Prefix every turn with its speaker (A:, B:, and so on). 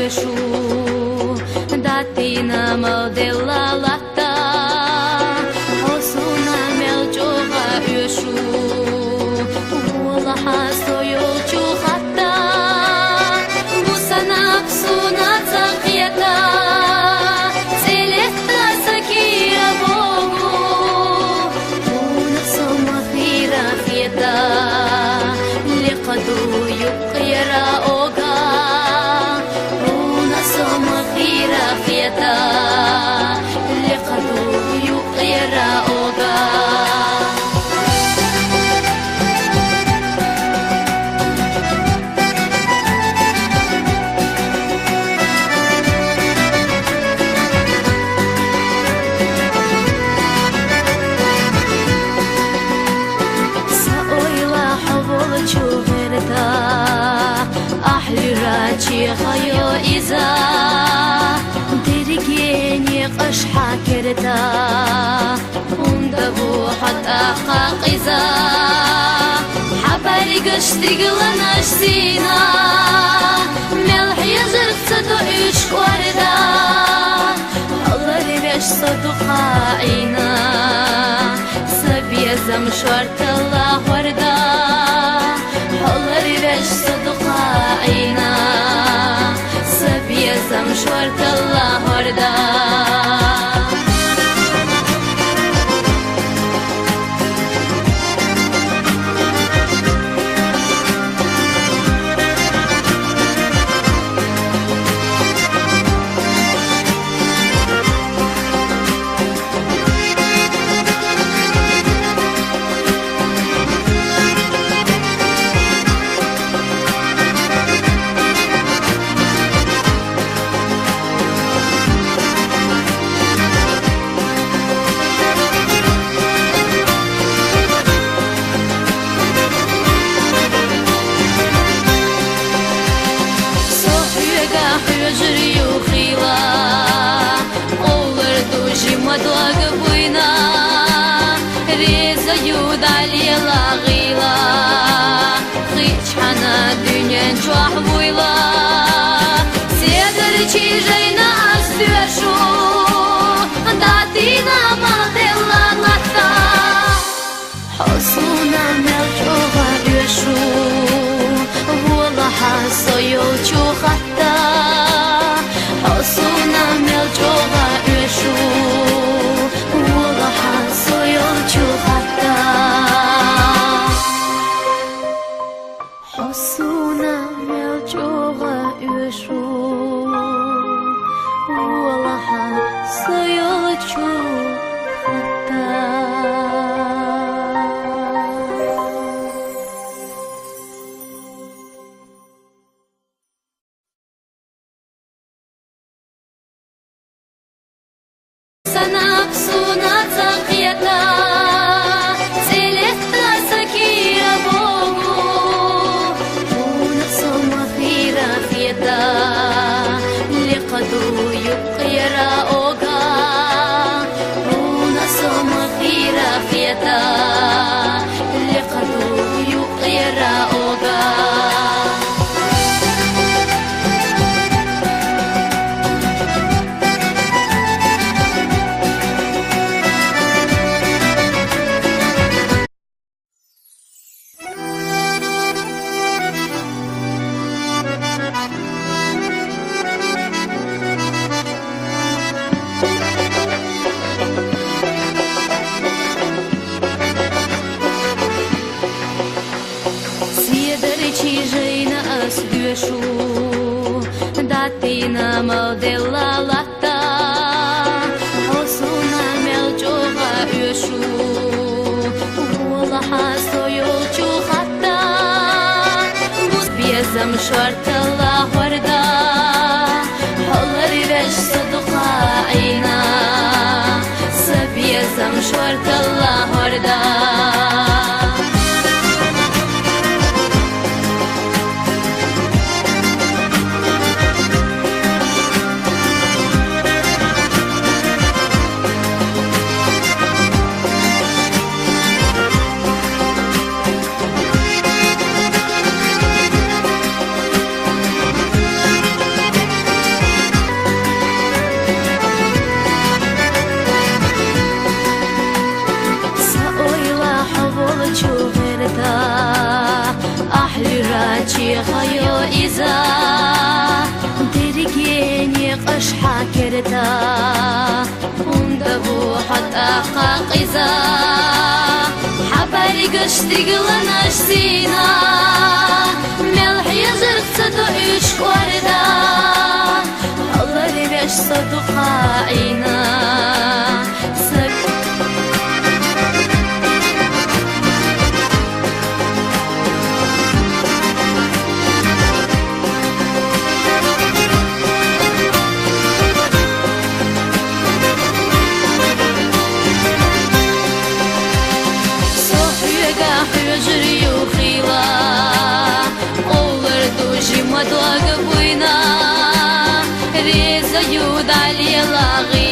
A: yeshu datina maldela lata osuna meljoga yeshu wala hasoyo chuhata musana suna taqiyata celesta sakia bogu unasoma khira khiyata liqadu yuqira oga unasoma khira khiyata liqadu yuqira oga أحلى خيو إذا درجيني قش حكرتا وندبو حتى قاقزا حباري قش تقلنا شزينا ملح يزرق صدو إيش وردا الله ريش صدو قاعينا سبيا زمشورت الله وردا الله ريش صدو قاعينا سبيا زمشورت الله وردا جري وخيلا أولر دوجي مدوغ بوينا ريزا يود علي لا غيلا خيش حنا دنيا نجوح بويلا سيدر چيجينا أسفيشو داتينا مالدلا لتا حصونا ملجوغا يشو والله حاسو يوچو خطا حصونا ملجوغا يشو والله حاسو يوچو خطا حصونا ملجوغا يشو والله حاسو يوچو خطا نفسنا تقيتا celesta sakia bogu ونصوم خيرا خيتا لقدو يقيرا اوغا ونصوم خيرا خيتا لقدو يقيرا اوغا Чижейна асдюшу датина модела лата осуна мелчога юшу والله سويوچو خطا بوس بيزم شورت الله وردا حلري بش صدقا عينا سبيزم شورت الله وردا چی خیو ایزا درگینی قشحا کرده وندبو حتى قاقزا حباري قشتي قلناش سينا ملح يزرق صدو إيش وردا الله ليش صدو قاعينا حجري وخيلا أولر دوجي مدوغ بوينا ريزا يود علي لاغي